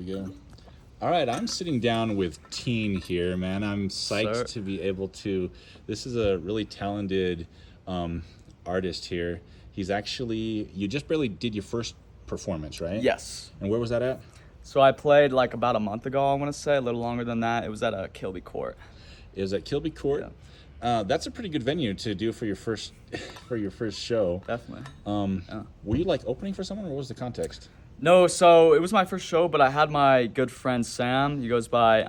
we go. All right, I'm sitting down with Teen here, man. I'm psyched to be able to. This is a really talented artist here. He's actually, you just barely did your first performance, right? Yes. And where was that at? So I played like about a month ago, I want to say, a little longer than that. It was at a Kilby Court. It was at Kilby Court. Yeah. That's a pretty good venue to do for your first show. Definitely. Were you like opening for someone, or what was the context? No, so it was my first show, but I had my good friend Sam. He goes by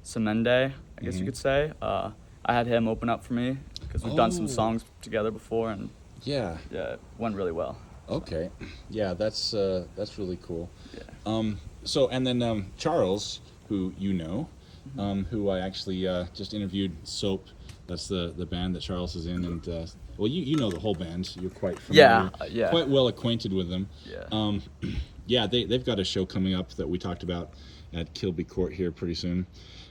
Semende, I guess you could say. I had him open up for me because we've done some songs together before, and yeah, it went really well. Okay, yeah, that's really cool. Yeah. So and then Charles, who you know, who I actually just interviewed. Soap, that's the band that Charles is in, and well, you know the whole band. You're quite familiar, quite well acquainted with them. Yeah. Yeah, they've got a show coming up that we talked about at Kilby Court here pretty soon.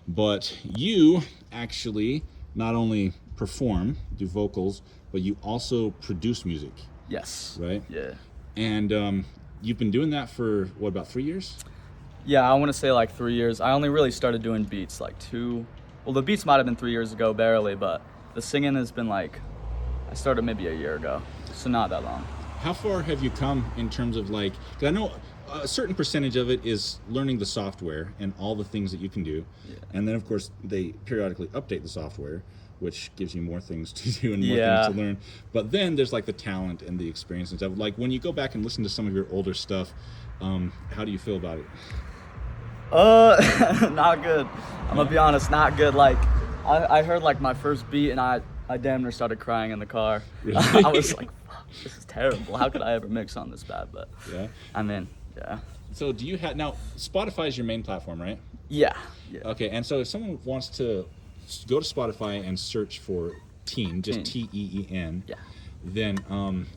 But you actually not only perform, do vocals, but you also produce music. Yes. Right? Yeah. And you've been doing that for, what, about 3 years? Yeah, I want to say like 3 years. I only really started doing beats like the beats might have been 3 years ago, barely, but the singing has been like, I started maybe a year ago, so not that long. How far have you come in terms of like, because I know a certain percentage of it is learning the software and all the things that you can do. Yeah. And then of course they periodically update the software, which gives you more things to do and more things to learn. But then there's like the talent and the experience and stuff. Like when you go back and listen to some of your older stuff, how do you feel about it? Not good. I'm gonna be honest, not good. Like I heard like my first beat and I damn near started crying in the car. Really? I was like, fuck, this is terrible. How could I ever mix on this bad? But yeah. I mean, yeah. So do you have, now Spotify is your main platform, right? Yeah. Okay, and so if someone wants to go to Spotify and search for Teen, just Teen, then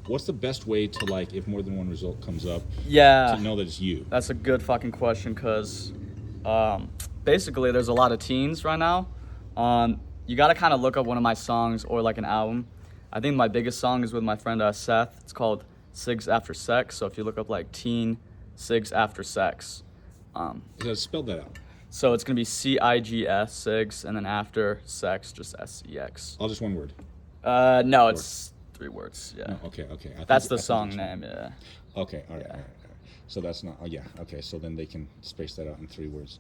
what's the best way to, like, if more than one result comes up, to know that it's you? That's a good fucking question, because basically there's a lot of teens right now. You gotta kind of look up one of my songs or like an album. I think my biggest song is with my friend Seth. It's called Cigs After Sex. So if you look up like Teen Cigs After Sex. Spell that out. So it's gonna be CIGS, Cigs, and then after sex, just SEX. All just one word? No, it's 3 words, yeah. No, okay. That's the song name, yeah. Okay, all right. So that's not, okay, so then they can space that out in 3 words.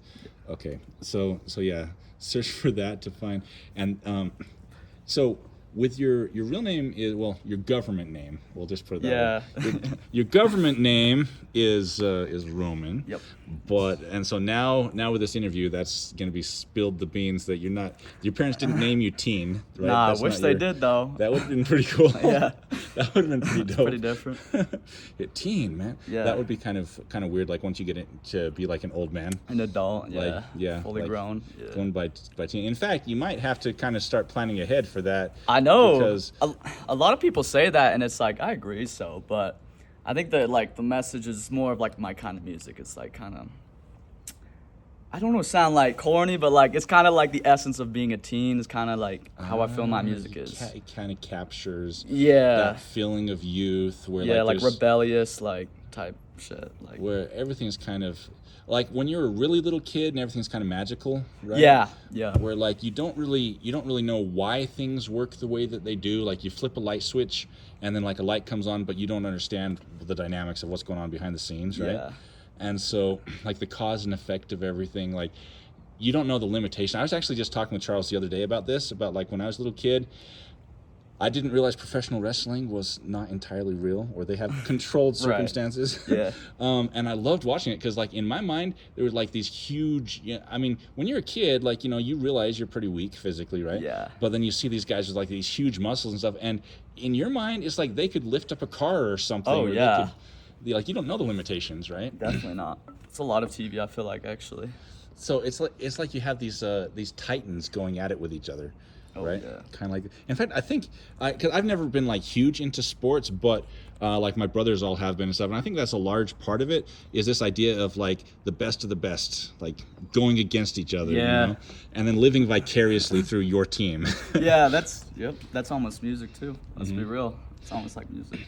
Okay, so yeah, search for that to find, and so with your real name is, well, your government name, we'll just put it that way. Your government name is Roman. Yep. And so now with this interview, that's going to be spilled the beans that your parents didn't name you Teen, right? Nah, That's I wish they did though. That would have been pretty cool. Yeah. That would have been pretty dope. Pretty different. Teen, man. Yeah. That would be kind of weird, like once you get it to be like an old man. An adult, fully like grown. Yeah. Going by teen. In fact, you might have to kind of start planning ahead for that. I know. Because a lot of people say that, and it's like, I agree, but I think that like the message is more of like my kind of music. It's like kind of, I don't know, sound like corny, but like it's kind of like the essence of being a teen is kind of like how I feel my music is. It kind of captures that feeling of youth where like rebellious like type shit, like where everything's kind of like when you're a really little kid and everything's kind of magical, right? Yeah. Where like you don't really know why things work the way that they do. Like you flip a light switch and then like a light comes on, but you don't understand the dynamics of what's going on behind the scenes, right? Yeah. And so like the cause and effect of everything, like you don't know the limitation. I was actually just talking with Charles the other day about this, about like when I was a little kid, I didn't realize professional wrestling was not entirely real, or they have controlled circumstances. Yeah. And I loved watching it because, like, in my mind, there were like these huge. I mean, when you're a kid, like, you realize you're pretty weak physically, right? Yeah. But then you see these guys with like these huge muscles and stuff, and in your mind, it's like they could lift up a car or something. Oh, or yeah. they could, you don't know the limitations, right? Definitely not. It's a lot of TV, I feel like, actually. So it's like you have these titans going at it with each other. Right? Yeah. Kind of like, in fact, I think, because I've never been like huge into sports, but like my brothers all have been and stuff, and I think that's a large part of it, is this idea of like the best of the best, like going against each other, and then living vicariously through your team. Yeah, that's almost music too. Let's be real. It's almost like music.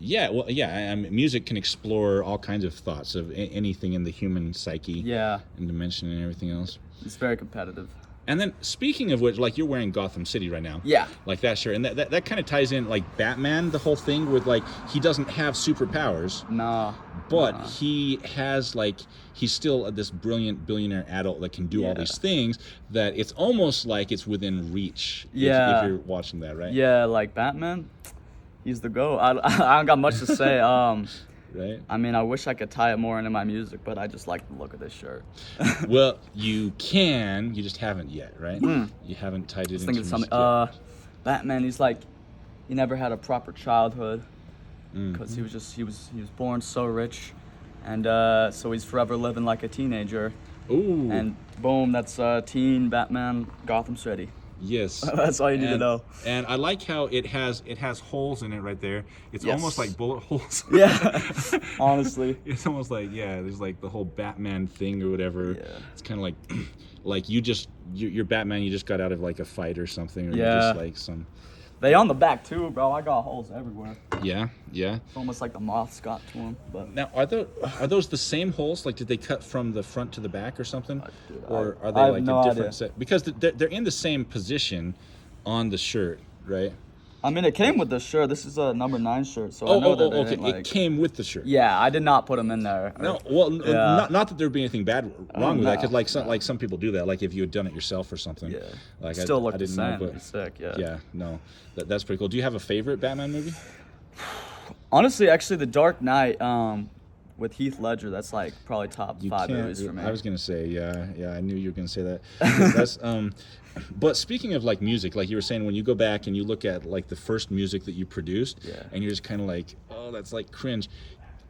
Yeah, well, yeah. I mean, music can explore all kinds of thoughts of anything in the human psyche Yeah, and dimension and everything else. it's very competitive. And then, speaking of which, like you're wearing Gotham City right now. Yeah. Like that shirt, and that kind of ties in like Batman, the whole thing with like he doesn't have superpowers, Nah. but nah. he has like he's still this brilliant billionaire adult that can do all Yeah. these things that it's almost like it's within reach. Yeah. If you're watching that, right? Yeah, like Batman, he's the GOAT. I don't got much to say. Right. I mean, I wish I could tie it more into my music, but I just like the look of this shirt. Well, you can. You just haven't yet, right? You haven't tied it into Thinking music something. yet. Batman, he's like, he never had a proper childhood Mm. because he was born so rich, and so he's forever living like a teenager. Ooh. And boom, that's teen Batman, Gotham City. Yes. That's all you need to know. And I like how it has holes in it right there. It's Yes. almost like bullet holes. Yeah, honestly. It's almost like there's like the whole Batman thing or whatever. Yeah. It's kind of like like you're Batman. You just got out of like a fight or something, or you're Yeah. just like some. They on the back too, bro. I got holes everywhere. Yeah. It's almost like the moths got to him. But Now are those the same holes? Like did they cut from the front to the back or something, Dude, or are I they have like no a different idea. set? Because they're in the same position on the shirt, right? I mean, it came with the shirt. This is a number 9 shirt, so I know that they okay. didn't, like. It came with the shirt. Yeah, I did not put them in there. No, well, Yeah. not that there would be anything bad wrong with that, because no. like some people do that, like if you had done it yourself or something. Yeah. Like Still I looked the didn't know, same. but It's sick. Yeah. yeah, no, that's pretty cool. Do you have a favorite Batman movie? Honestly, actually, The Dark Knight, with Heath Ledger, that's like probably top You 5 can't- movies for me. I was gonna say, yeah, I knew you were gonna say that. That's but speaking of like music, like you were saying, when you go back and you look at like the first music that you produced, Yeah. and you're just kind of like, oh, that's like cringe.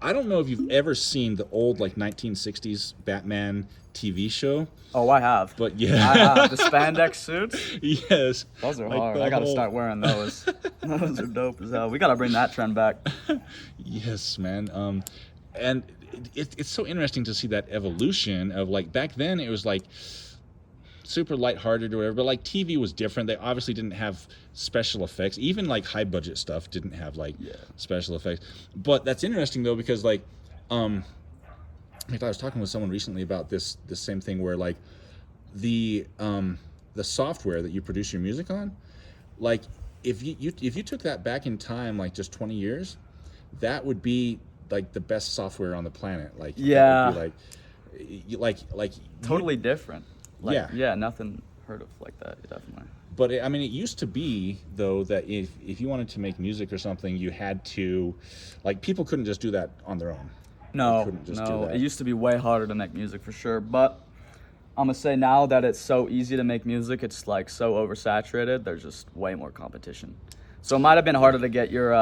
I don't know if you've ever seen the old like 1960s Batman TV show, Oh, I have. but I yeah, have the spandex suits. yes, Those are like hard. the I gotta whole- start wearing those. Those are dope as hell. We gotta bring that trend back. Yes, man. And it's so interesting to see that evolution of like back then it was like super lighthearted or whatever, but like TV was different. They obviously didn't have special effects. Even like high budget stuff didn't have like special effects. But that's interesting though, because like in fact, I was talking with someone recently about this same thing where like the software that you produce your music on, like if you took that back in time like just 20 years, that would be like the best software on the planet. Like Yeah. that would be like Totally different. Like, Yeah. Yeah, nothing heard of like that, definitely. But I mean, it used to be though that if you wanted to make music or something, you had to, like, people couldn't just do that on their own. No, couldn't just do no. that. It used to be way harder to make music for sure. But I'm gonna say now that it's so easy to make music, it's like so oversaturated. There's just way more competition. So it might have been harder to get your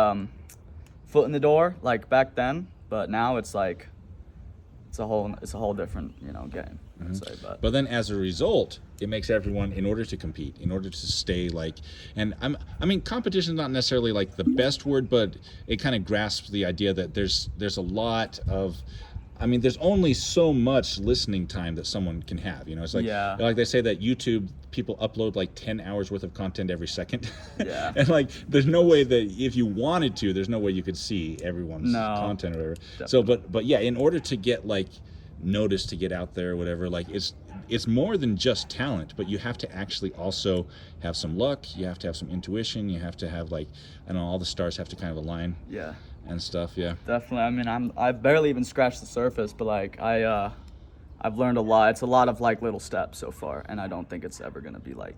foot in the door like back then, but now it's like it's a whole different game. I'd say, But then as a result, it makes everyone, in order to compete, in order to stay like, and I mean, competition is not necessarily like the best word, but it kind of grasps the idea that there's a lot of, I mean, there's only so much listening time that someone can have. It's like, Yeah. like they say that YouTube people upload like 10 hours worth of content every second. Yeah. And like, there's no way that if you wanted to, there's no way you could see everyone's No. content or whatever. So, but yeah, in order to get like noticed, to get out there or whatever, like it's more than just talent, but you have to actually also have some luck, you have to have some intuition, you have to have like, I don't know, all the stars have to kind of align yeah, and stuff. Yeah. definitely. I mean, I've barely even scratched the surface, but like I've learned a lot. It's a lot of like little steps so far, and I don't think it's ever gonna be like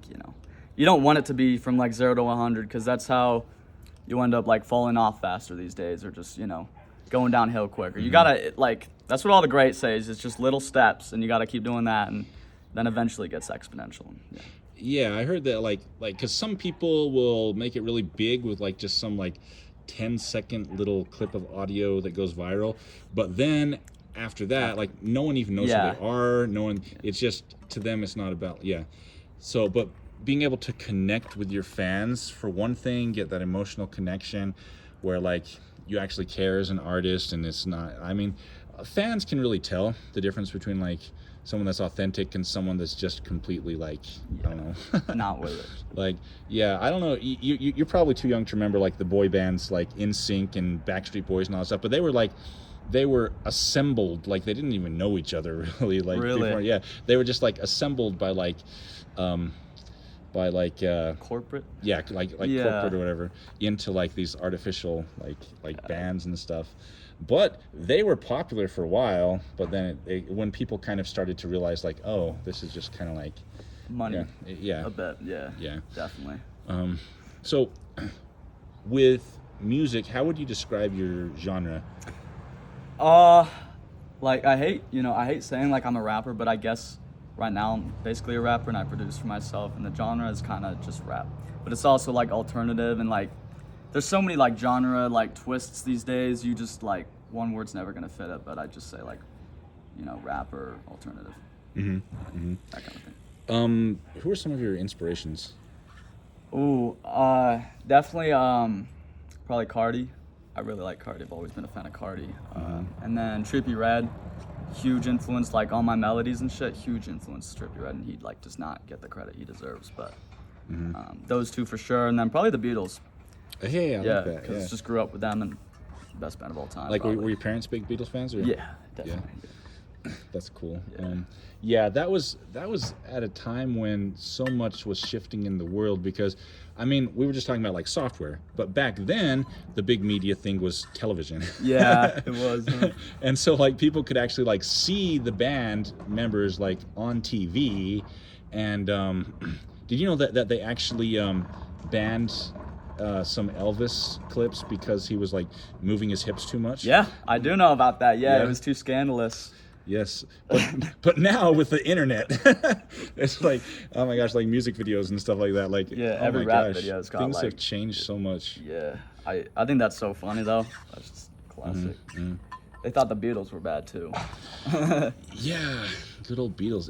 you don't want it to be from like 0 to 100, because that's how you end up like falling off faster these days, or just going downhill quicker. You gotta that's what all the greats say, is it's just little steps, and you gotta keep doing that, and then eventually it gets exponential. Yeah. Yeah, I heard that like because some people will make it really big with like just some like 10-second little clip of audio that goes viral, but then after that, like no one even knows Yeah. who they are. No one. It's just, to them, it's not about So, but being able to connect with your fans for one thing, get that emotional connection, where like you actually care as an artist, and it's not. I mean, fans can really tell the difference between like someone that's authentic and someone that's just completely like I don't know. Not with it. Like, yeah, I don't know. You're probably too young to remember like the boy bands like NSYNC and Backstreet Boys and all that stuff, but they were assembled like they didn't even know each other really. Like, Really? before, yeah, they were just like assembled by like, Corporate. yeah, like Yeah. corporate or whatever, into like these artificial like bands and stuff. But they were popular for a while. But then when people kind of started to realize like, oh, this is just kind of like, Money. yeah. A bit. Yeah. Yeah. Definitely. So, with music, how would you describe your genre? Like I hate saying like I'm a rapper, but I guess right now I'm basically a rapper and I produce for myself, and the genre is kind of just rap. But it's also like alternative, and like there's so many like genre like twists these days. You just like one word's never gonna fit it, but I just say like, rap or alternative. That kind of thing. Who are some of your inspirations? Ooh, definitely probably Cardi. I really like Cardi. I've always been a fan of Cardi. And then Trippie Redd, huge influence like on my melodies and shit. Huge influence Trippie Redd, and he like does not get the credit he deserves. But those two for sure, and then probably the Beatles. Hey, I Yeah, like that. because Yeah. just grew up with them and best band of all time. Like, were probably. your parents big Beatles fans? Or? Yeah, definitely. That's cool. Yeah. Yeah, that was at a time when so much was shifting in the world because, I mean, we were just talking about like software, but back then the big media thing was television. Yeah, it was. And so like people could actually like see the band members like on TV, and did you know that they actually banned some Elvis clips because he was like moving his hips too much? Yeah, I do know about that. Yeah, Yeah. it was too scandalous. Yes, but now with the internet, it's like, oh my gosh, like music videos and stuff like that. Like, Yeah, oh every my rap gosh, video's got, things have like- changed so much. Yeah, I think that's so funny though. That's just classic. They thought the Beatles were bad too. Yeah, good old Beatles.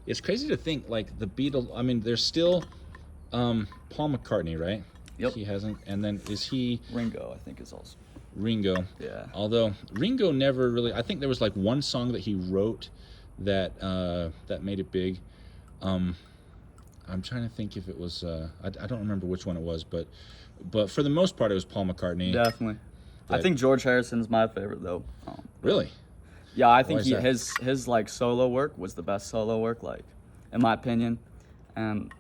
It's crazy to think like the Beatles. I mean, there's still Paul McCartney, right? Yep. He hasn't. And then is he Ringo, I think, is also. Ringo? Yeah. Although Ringo never really. I think there was like one song that he wrote that that made it big. I'm trying to think if it was. I don't remember which one it was, but for the most part, it was Paul McCartney. Definitely. I That- think George Harrison's my favorite though. Really? Yeah, I think is that? his like solo work was the best solo work, like, in my opinion. And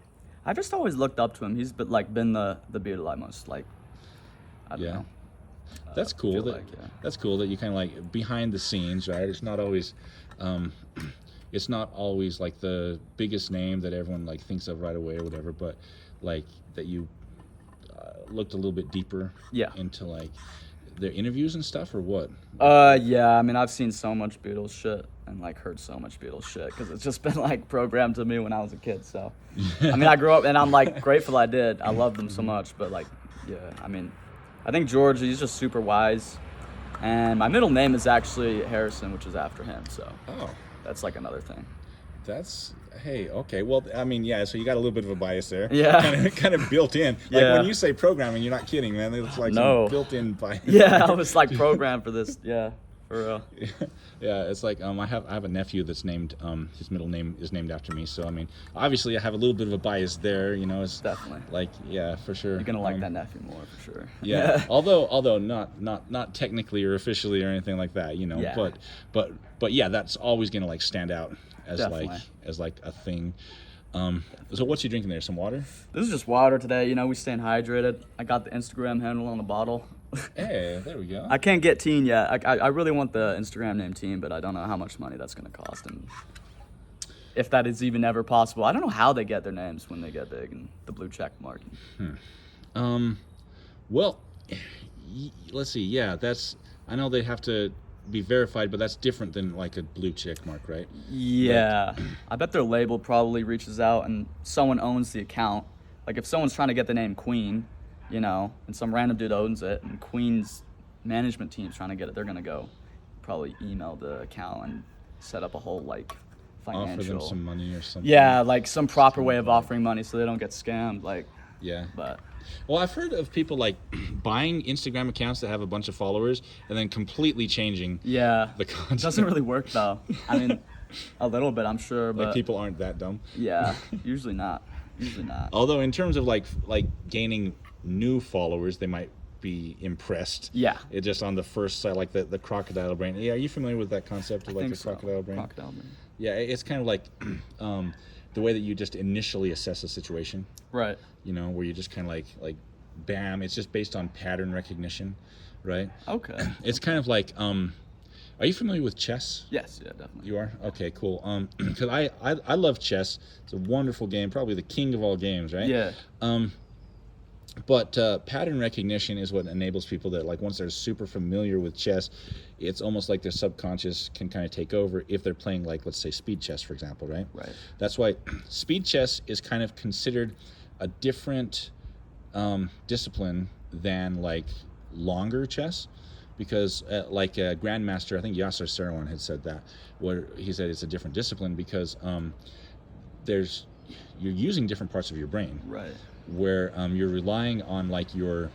I just always looked up to him. He's been the Beatle I most like. I don't Yeah. know. That's cool. feel That, like, yeah. That's cool that you kind of like behind the scenes, right? It's not always, it's not always like the biggest name that everyone like thinks of right away or whatever, but like that you looked a little bit deeper Yeah. into like their interviews and stuff, or what? Yeah, I mean, I've seen so much Beatles shit and like heard so much Beatles shit because it's just been like programmed to me when I was a kid. So, I mean, I grew up and I'm like grateful I did. I love them so much, but like, yeah, I mean, I think George, he's just super wise, and my middle name is actually Harrison, which is after him. So Oh, that's like another thing. that's hey, okay. Well, I mean, yeah. So you got a little bit of a bias there. Yeah. kind of built in. Like Yeah. when you say programming, you're not kidding, man. It's like No. some built-in bias. Yeah, I was like programmed for this. Yeah, for real. Yeah, it's like I have a nephew that's named his middle name is named after me. So I mean, obviously I have a little bit of a bias there. You know, it's Definitely. like yeah, for sure. You're gonna like that nephew more for sure. Yeah. although not technically or officially or anything like that. You know, Yeah. but yeah, that's always gonna like stand out as Definitely. like a thing. So what's you drinking there? Some water? This is just water today. You know, we staying hydrated. I got the Instagram handle on the bottle. Hey, there we go. I can't get Teen yet. I really want the Instagram name Teen, but I don't know how much money that's going to cost and if that is even ever possible. I don't know how they get their names when they get big and the blue check mark. Well, let's see. Yeah, I know they have to be verified, but that's different than like a blue check mark, right? Yeah. I bet their label probably reaches out and someone owns the account. Like if someone's trying to get the name Queen, you know, and some random dude owns it and Queen's management team's trying to get it, they're going to go probably email the account and set up a whole like financial. Offer them some money or something. Yeah, like some proper way of offering money so they don't get scammed. Like, Yeah. but Well, I've heard of people like buying Instagram accounts that have a bunch of followers and then completely changing Yeah. the content. Doesn't really work though. I mean, a little bit, I'm sure, but Like people aren't that dumb. yeah, usually not. Usually not. Although in terms of like gaining new followers, they might be impressed. Yeah. It just on the first side, like the crocodile brain. Yeah, are you familiar with that concept of I like think the so. crocodile brain? Crocodile brain. Yeah, it's kind of like the way that you just initially assess a situation. Right. You know, where you just kind of like, bam. It's just based on pattern recognition, right? Okay. It's kind of like, are you familiar with chess? Yes. Yeah. Definitely. You are? Okay, cool. Because I love chess. It's a wonderful game, probably the king of all games, right? Yeah. But pattern recognition is what enables people that, like, once they're super familiar with chess, it's almost like their subconscious can kind of take over if they're playing, like, let's say speed chess, for example, right? Right. That's why speed chess is kind of considered a different discipline than, like, longer chess. Because like Grandmaster, I think Yasser Seirawan had said that, where he said it's a different discipline because you're using different parts of your brain, Right. where you're relying on like your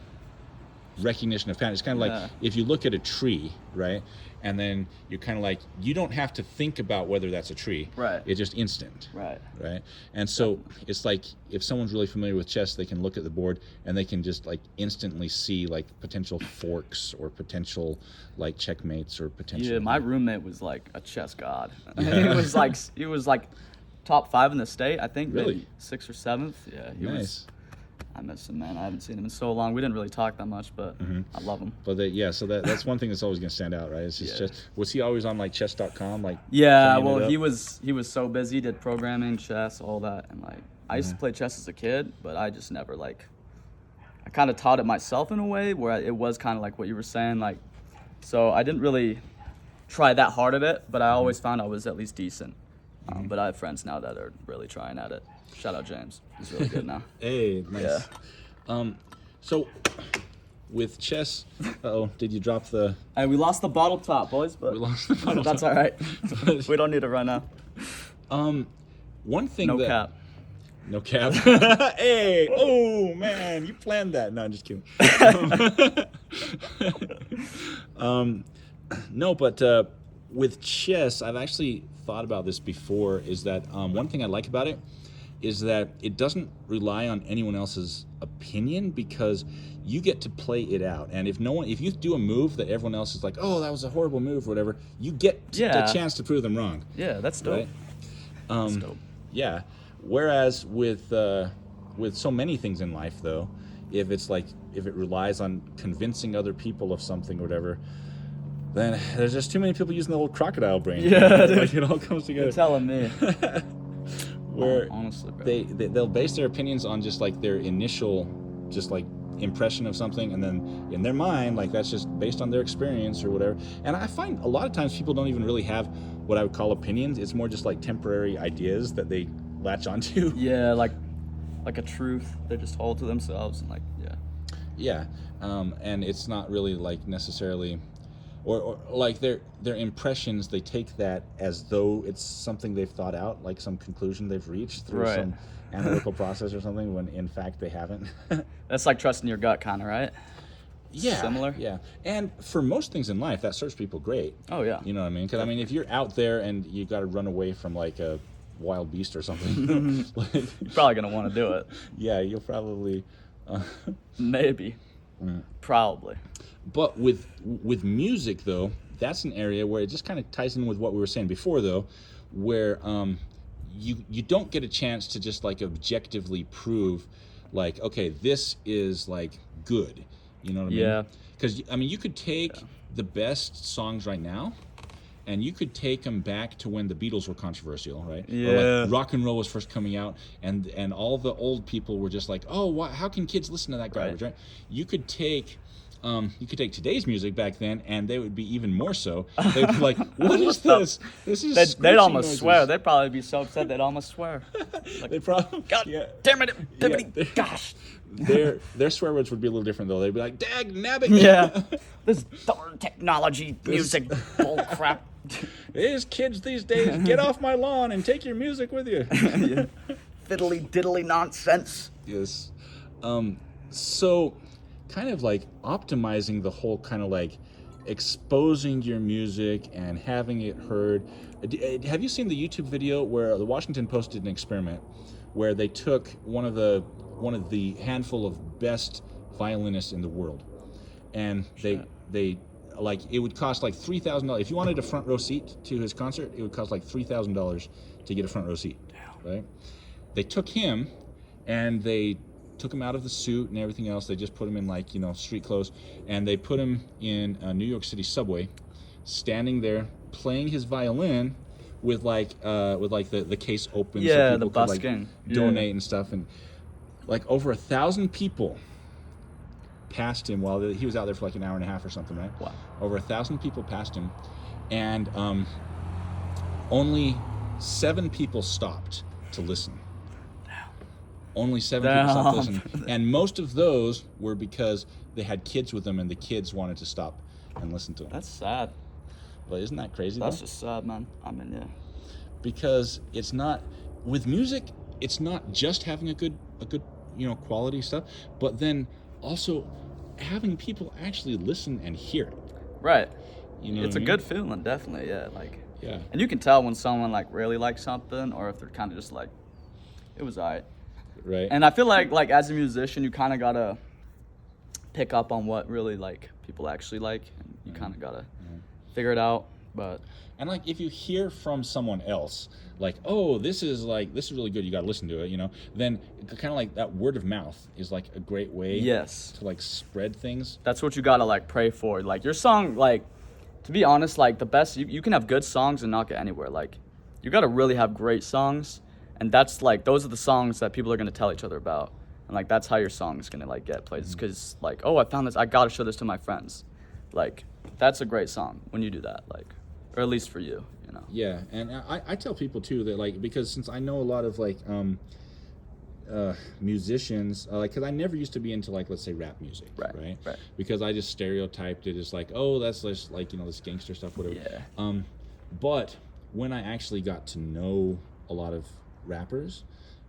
recognition of pattern. It's kind of Yeah. like if you look at a tree, right, and then you're kind of like, you don't have to think about whether that's a tree. Right. It's just instant. Right. Right. And so it's like if someone's really familiar with chess, they can look at the board and they can just like instantly see like potential forks or potential like checkmates or potential. Yeah. My roommate was like a chess god. he was like top 5 in the state, I think. Really? Maybe 6th or 7th. Yeah. He Nice. was. I miss him, man. I haven't seen him in so long. We didn't really talk that much, but I love him. But so that's one thing that's always going to stand out, right? It's just, Yeah. was he always on like chess.com? Like, Yeah, playing it well, up? he was so busy, did programming, chess, all that, and like I used to play chess as a kid, but I just never like. I kind of taught it myself in a way where it was kind of like what you were saying, like, so I didn't really try that hard at it, but I always found I was at least decent. But I have friends now that are really trying at it. Shout out James, he's really good now. Hey, nice. Yeah. So with chess, did you drop the? And we lost the bottle top, boys, but We lost the bottle that's top. all right. We don't need it right now. One thing No that cap. no cap. Hey, oh man, you planned that. No, I'm just kidding. No, but with chess, I've actually thought about this before. Is that one thing I like about it is that it doesn't rely on anyone else's opinion because you get to play it out. And if you do a move that everyone else is like, oh, that was a horrible move or whatever, you get the Yeah. chance to prove them wrong. Yeah, that's dope. Right? That's dope. Yeah. Whereas with so many things in life, though, if it relies on convincing other people of something or whatever, then there's just too many people using the old crocodile brain. Yeah, dude. Like it all comes together. You're telling me. Where Honestly, bro. they'll base their opinions on just like their initial just like impression of something, and then in their mind, like that's just based on their experience or whatever. And I find a lot of times people don't even really have what I would call opinions. It's more just like temporary ideas that they latch onto. Yeah, like a truth they just hold to themselves and like Yeah, and it's not really like necessarily, or like their impressions. They take that as though it's something they've thought out, like some conclusion they've reached through Right. some analytical process or something, when in fact they haven't. that's like trusting your gut, kind of, right? Yeah, Similar? Yeah, and for most things in life, that serves people great. Oh yeah. You know what I mean? Because I mean, if you're out there and you got to run away from like a wild beast or something, like, You're probably gonna want to do it. yeah, you'll probably. Maybe. Probably. But with music, though, that's an area where it just kind of ties in with what we were saying before, though, where you don't get a chance to just like objectively prove, like, okay, this is like good. You know what I mean? Yeah. Because I mean, you could take the best songs right now, and you could take them back to when the Beatles were controversial, right? Or Yeah. like rock and roll was first coming out, and all the old people were just like, oh, how can kids listen to that garbage, right? You could take today's music back then, and they would be even more so. They'd be like, what is this? This is They'd screeching almost noises." swear. They'd probably be so upset they'd almost swear. Like, They probably, God yeah. damn it, Yeah, dibbity, gosh. Their swear words would be a little different though. They'd be like, dag nabbit. Yeah. This darn technology, music, bull crap. These kids these days, get off my lawn and take your music with you. Fiddly diddly nonsense. Yes. So, kind of like optimizing the whole kind of like exposing your music and having it heard. Have you seen the YouTube video where the Washington Post did an experiment where they took one of the handful of best violinists in the world, and they like, it would cost like $3,000 if you wanted a front row seat to his concert. It would cost like $3,000 to get a front row seat. Damn. Right? They took him and they took him out of the suit and everything else. They just put him in like, street clothes, and they put him in a New York City subway, standing there playing his violin with the case open, Yeah, so the people could busking. like donate and stuff, and like over 1,000 people passed him while he was out there for like an hour and a half or something, right? Wow. Over 1,000 people passed him, and only 7 people stopped to listen. Only 7 people stopped to listen, and most of those were because they had kids with them, and the kids wanted to stop and listen to them. That's sad. But isn't that crazy? That's though? just sad, man. I mean, yeah. Because it's not, with music, it's not just having a good quality stuff, but then also having people actually listen and hear it. Right. You know It's what a I good mean? feeling, definitely. Yeah, like. Yeah. And you can tell when someone like really likes something, or if they're kind of just like, it was alright. Right. And I feel like as a musician, you kind of gotta pick up on what really like people actually like, and you kind of gotta figure it out. But And like, if you hear from someone else, like, oh, this is really good, you got to listen to it, then kind of like that word of mouth is like a great way yes, to like spread things. that's what you gotta like pray for. Like your song, like to be honest, like the best you can have good songs and not get anywhere. Like you gotta really have great songs, and that's like those are the songs that people are gonna tell each other about, and like that's how your song is gonna like get places. Because like, oh, I found this, I gotta show this to my friends. Like that's a great song when you do that. Like, or at least for you. Yeah, and I tell people too that, like, because since I know a lot of like musicians, like, because I never used to be into like, let's say, rap music, right? Because I just stereotyped it as like, oh, that's just like this gangster stuff, whatever. Yeah. But when I actually got to know a lot of rappers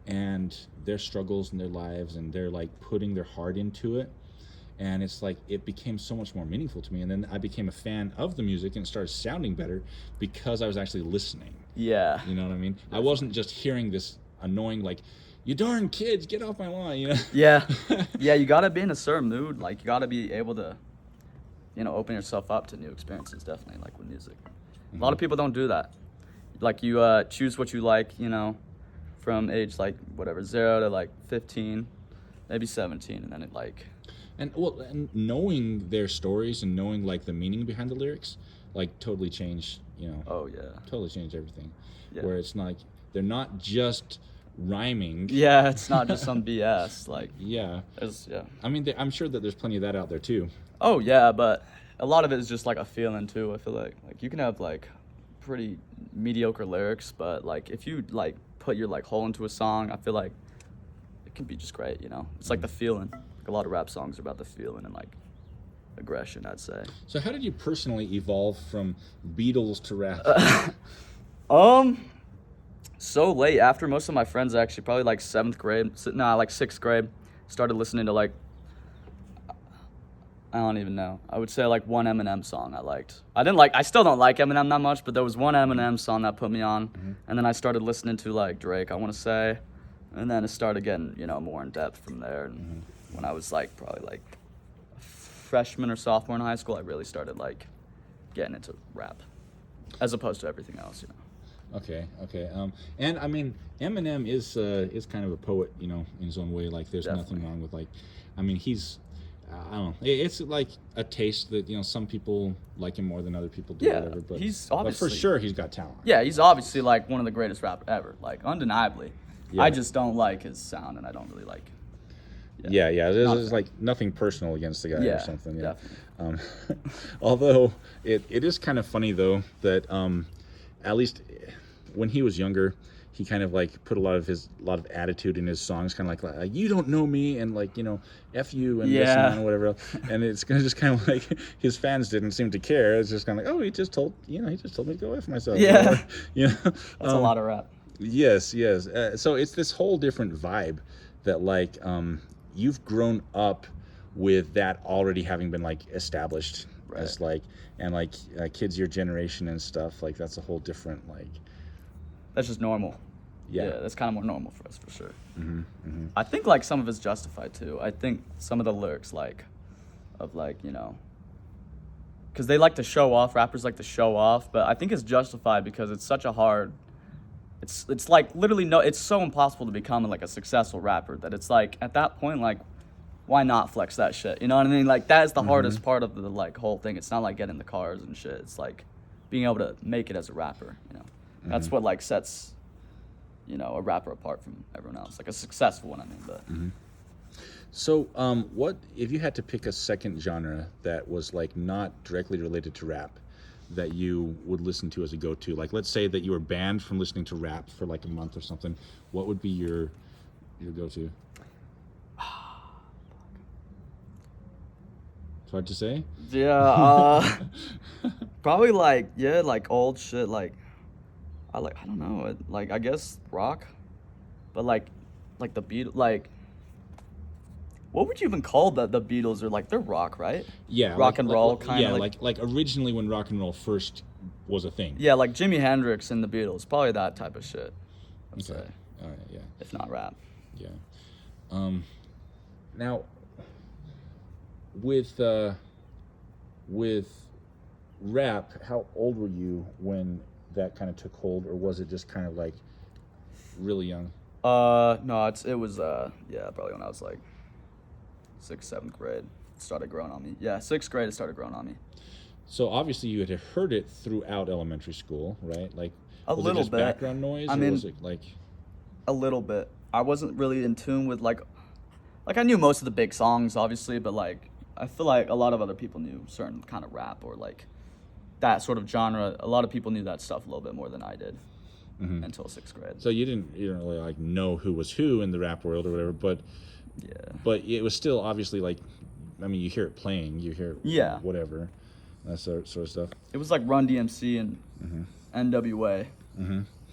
and their struggles and their lives, and they're like putting their heart into it, and it's like it became so much more meaningful to me, and then I became a fan of the music, and it started sounding better because I was actually listening. Yeah. You know what I mean? I wasn't just hearing this annoying like, you darn kids, get off my lawn, Yeah. Yeah, you gotta be in a certain mood. Like you gotta be able to, open yourself up to new experiences. Definitely, like with music. A lot of people don't do that. Like you choose what you like, from age like whatever 0 to like 15, maybe 17, and then it like. And knowing their stories and knowing like the meaning behind the lyrics, like totally changed, Oh yeah. totally changed everything. Yeah. Where it's like they're not just rhyming. Yeah, it's not just some BS. Like Yeah. yeah. I mean, I'm sure that there's plenty of that out there too. Oh yeah, but a lot of it is just like a feeling too. I feel like you can have like pretty mediocre lyrics, but like if you like put your like whole into a song, I feel like it can be just great. It's like the feeling. A lot of rap songs are about the feeling and like aggression, I'd say. So how did you personally evolve from Beatles to rap? So late, after most of my friends actually, probably like 7th grade, like 6th grade, started listening to like, I don't even know. I would say like one Eminem song I liked. I still don't like Eminem that much, but there was one Eminem song that put me on. And then I started listening to like Drake, I want to say. And then it started getting, more in depth from there. And when I was like probably like freshman or sophomore in high school, I really started like getting into rap as opposed to everything else, Okay. And I mean, Eminem is kind of a poet, in his own way. Like, there's nothing wrong with like, I mean, he's, I don't know. It's like a taste that some people like him more than other people do. Yeah, whatever. But he's but obviously, for sure he's got talent. Yeah, he's obviously like one of the greatest rappers ever, like undeniably. Yeah. I just don't like his sound, and I don't really like. Yeah. There's like nothing personal against the guy or something. Yeah. Although it is kind of funny though that at least when he was younger, he kind of like put a lot of attitude in his songs, kind of like you don't know me, and like F you and this and whatever else. And it's just kind of like his fans didn't seem to care. It's just kind of like, oh, he just told me to go F myself. Yeah. That's a lot of rap. Yes. So it's this whole different vibe that like you've grown up with that already having been like established Right. as like, and like kids your generation and stuff, like that's a whole different like. That's just normal. Yeah. That's kind of more normal for us, for sure. Mm-hmm. I think like some of it's justified too. I think some of the lyrics because they like to show off. Rappers like to show off, but I think it's justified because it's such a hard. It's like literally no. It's so impossible to become like a successful rapper that it's like at that point like, why not flex that shit? You know what I mean? Like that is the hardest part of the like whole thing. It's not like getting the cars and shit. It's like being able to make it as a rapper. You know, that's what like sets a rapper apart from everyone else. Like a successful one, I mean, but. So, what if you had to pick a second genre that was like not directly related to rap, that you would listen to as a go-to? Like, let's say that you were banned from listening to rap for like a month or something. What would be your go-to? It's hard to say. Yeah, probably like old shit. Like, I don't know. Like I guess rock, but like the Beatles. Like, what would you even call the Beatles? Or like they're rock, right? Yeah, rock and roll kind of. Yeah, like originally when rock and roll first was a thing. Yeah, like Jimi Hendrix and the Beatles, probably that type of shit. I'd say, All right. Yeah. if not rap. Yeah. Now, with rap, how old were you when that kind of took hold, or was it just kind of like really young? No, it was probably when I was like 6th, 7th grade. It started growing on me. Yeah, 6th grade it started growing on me. So obviously you had heard it throughout elementary school, right? Like was little it just bit. background noise, I or mean, was it like? A little bit. I wasn't really in tune with like I knew most of the big songs, obviously, but like I feel like a lot of other people knew certain kind of rap or like that sort of genre. A lot of people knew that stuff a little bit more than I did until 6th grade. So you didn't really like know who was who in the rap world or whatever, but Yeah. but it was still obviously like, I mean, you hear it playing, you hear whatever, that sort of stuff. It was like Run DMC and NWA.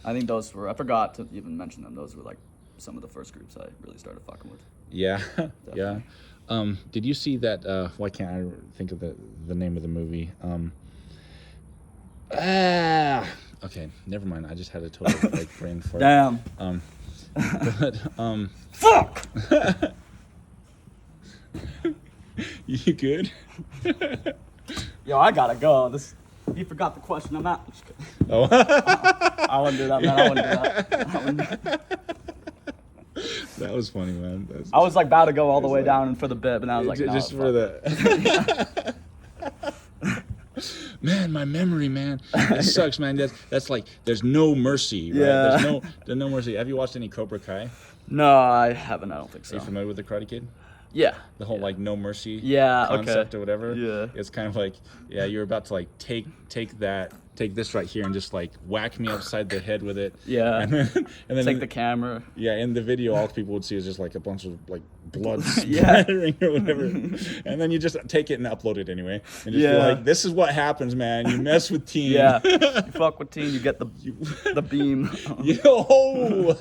I think those were, I forgot to even mention them. Those were like some of the first groups I really started fucking with. Yeah, yeah. Did you see that? Why can't I think of the name of the movie? Okay, never mind. I just had a total like brain fart. Damn. But Fuck! you good? Yo, I gotta go. You forgot the question. I'm out. Just kidding. Oh. I wouldn't do that, man. I wouldn't do that. That was funny, man. I was like about to go all the way down for the bit, but then I was like, no, just fuck for it. the. Man, my memory, man. It sucks, man. That's like there's no mercy, right? Yeah. There's no mercy. Have you watched any Cobra Kai? No, I haven't. I don't think so. Are you familiar with the Karate Kid? Yeah. The whole like no mercy okay. concept or whatever. Yeah. It's kind of like, yeah, you're about to like take this right here and just like whack me upside the head with it. Yeah. And then Take the camera. yeah, in the video all people would see is just like a bunch of like blood Yeah. splattering or whatever. And then you just take it and upload it anyway. And just be Yeah. like, this is what happens, man. You mess with Teen. Yeah. You fuck with Teen, you get the beam. Yo!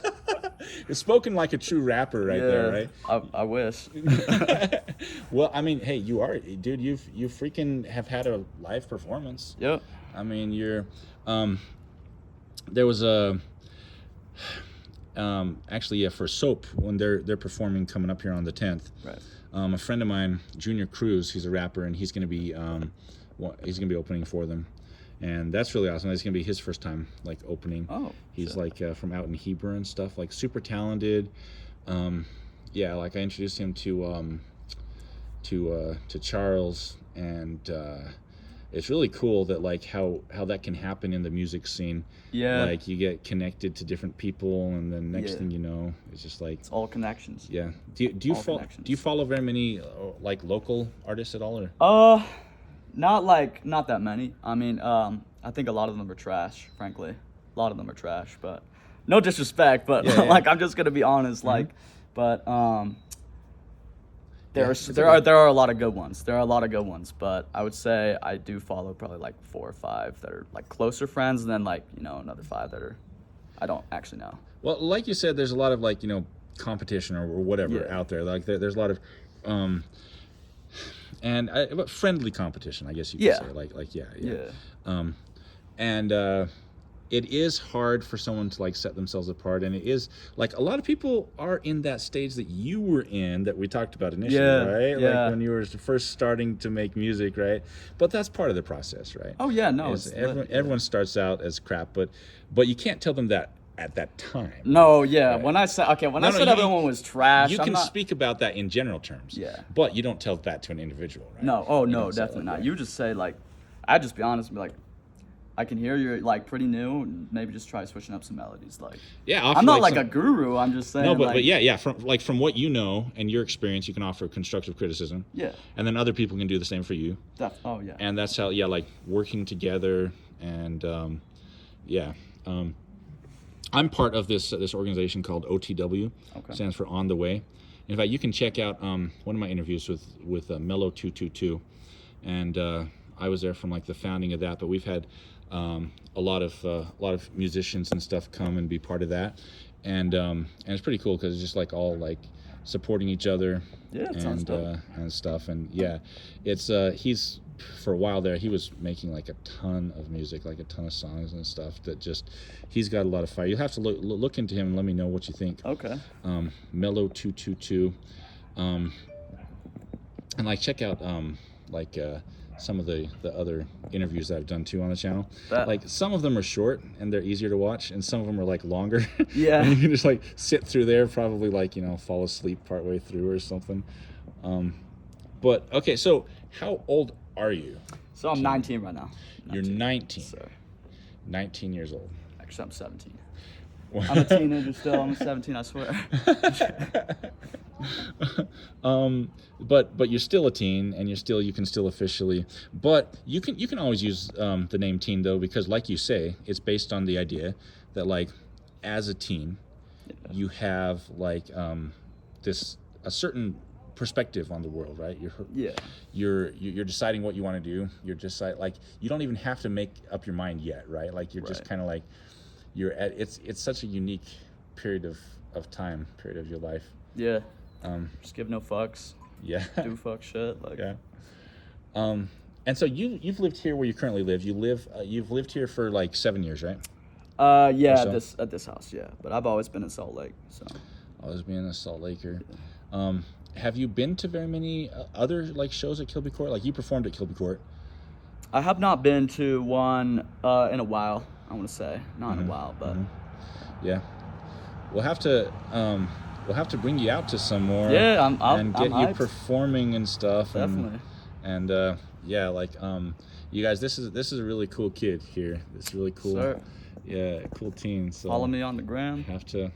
It's spoken like a true rapper right there, right? I wish. Well, I mean, hey, you are, dude. You freaking have had a live performance. Yep. I mean, you're. There was a. Actually, yeah, for Soap when they're performing coming up here on the 10th. Right. A friend of mine, Junior Cruz, he's a rapper, and he's gonna be opening for them, and that's really awesome. It's gonna be his first time like opening. Oh. He's shit. like from out in Heber and stuff, like super talented. Yeah, like I introduced him to Charles, and it's really cool that like how that can happen in the music scene. Yeah. Like you get connected to different people, and then next Yeah. thing you know, it's just like It's all connections. yeah. Do you All follow connections. very many like local artists at all, or? Not that many. I mean, I think a lot of them are trash, frankly. A lot of them are trash, but no disrespect, but Yeah, yeah. like I'm just gonna be honest, like, but Yeah, there are a lot of good ones. There are a lot of good ones, but I would say I do follow probably like 4 or 5 that are like closer friends, and then like another 5 that are I don't actually know. Well, like you said, there's a lot of like competition or whatever Yeah. out there. Like there's a lot of but friendly competition, I guess you could Yeah. say. Like yeah. Yeah. And it is hard for someone to like set themselves apart, and it is like a lot of people are in that stage that you were in that we talked about initially, Yeah, right? yeah. Like when you were first starting to make music, right? But that's part of the process, right? Oh yeah, no. Is It's everyone, lit, yeah. everyone starts out as crap, but you can't tell them that at that time. No, yeah. Right. When I said No, I said you- everyone was trash. You I'm can not, speak about that in general terms, Yeah. but you don't tell that to an individual, right? No, oh You no, don't say definitely like not. that. You just say like, I'd just be honest and be like, I can hear you're like pretty new, and maybe just try switching up some melodies. Like, Yeah, offer, I'm not like some- a guru. I'm just saying. No, but like, yeah, from what you know and your experience, you can offer constructive criticism. Yeah. And then other people can do the same for you. Oh yeah. And that's how, yeah, like working together, and I'm part of this organization called OTW. Okay. Stands for On the Way. In fact, you can check out one of my interviews with Mellow 222, and I was there from like the founding of that. But we've had a lot of musicians and stuff come and be part of that, and it's pretty cool because it's just like all like supporting each other. Yeah, it sounds dope. And stuff, and yeah, it's he's for a while there he was making like a ton of music, like a ton of songs and stuff that just he's got a lot of fire. You have to look into him and let me know what you think. Okay. Mellow 222, and like check out some of the other interviews that I've done too on the channel. Like some of them are short and they're easier to watch, and some of them are like longer. Yeah. And you can just like sit through there, probably like fall asleep partway through or something. But okay, so how old are you? So I'm 19 right now. You're 19. So 19 years old. actually, I'm 17. I'm a teenager still. I'm 17. I swear. But you're still a teen, and you can still officially. But you can always use the name teen though, because like you say, it's based on the idea that like as a teen, you have like a certain perspective on the world, right? Yeah. You're deciding what you want to do. You're just like you don't even have to make up your mind yet, right? Like you're just Right. kind of like you're at it's such a unique period of time, period of your life. Yeah. Just give no fucks. Yeah. Do fuck shit. Like. Yeah. And so you've lived here where you currently live. You've lived here for like 7 years, right? Yeah. so? At this house. Yeah. But I've always been in Salt Lake. So. Always being a Salt Laker. Have you been to very many other like shows at Kilby Court? Like you performed at Kilby Court. I have not been to one in a while. I want to say not in a while, but Yeah. We'll have to bring you out to some more. Yeah, and I'm get you hyped. performing and stuff. Definitely. And yeah, like you guys, this is a really cool kid here. It's really cool. Sir. Yeah, cool teen. So Follow me on the gram. have to.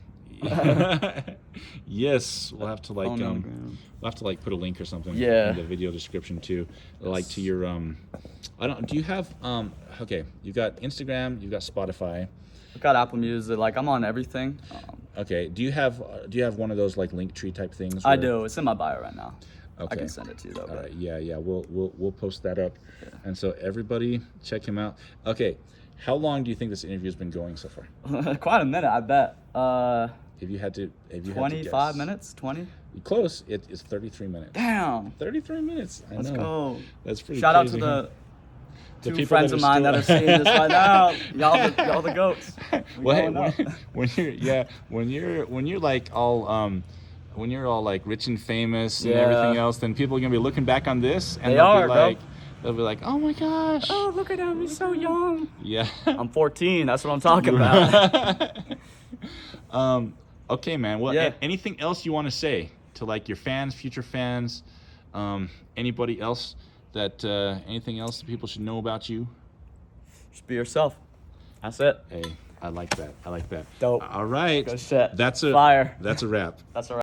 Yes, we'll have to like Follow me on the gram. we'll have to like put a link or something Yeah. in the video description too, like to your I don't. Do you have okay? You've got Instagram. You've got Spotify. I've got Apple Music. Like I'm on everything. Okay. Do you have one of those like Linktree type things? I where- do. It's in my bio right now. I Okay. can send it to you though. All But right. Yeah. We'll post that up, and so everybody check him out. Okay. How long do you think this interview's been going so far? quite a minute, I bet. If you had to 25 guess. minutes. 20. Close. It's 33 minutes. Damn. 33 minutes. I Let's know. go. That's pretty. Shout out to crazy, huh? the two people friends that of are mine still- that are seeing this right now. Y'all the goats. We Well, hey, going up. when you're like all when you're all like rich and famous and Yeah. everything else, then people are gonna be looking back on this and They they'll are, be bro. like, oh my gosh. Oh, look at him. He's so young. Yeah. I'm 14. That's what I'm talking about. Okay, man. Well, Yeah. anything else you want to say to like your fans, future fans, anybody else that anything else that people should know about you? Just be yourself. That's it. Hey, I like that. Dope. All right. Good shit. That's Fire. That's a wrap. That's all right.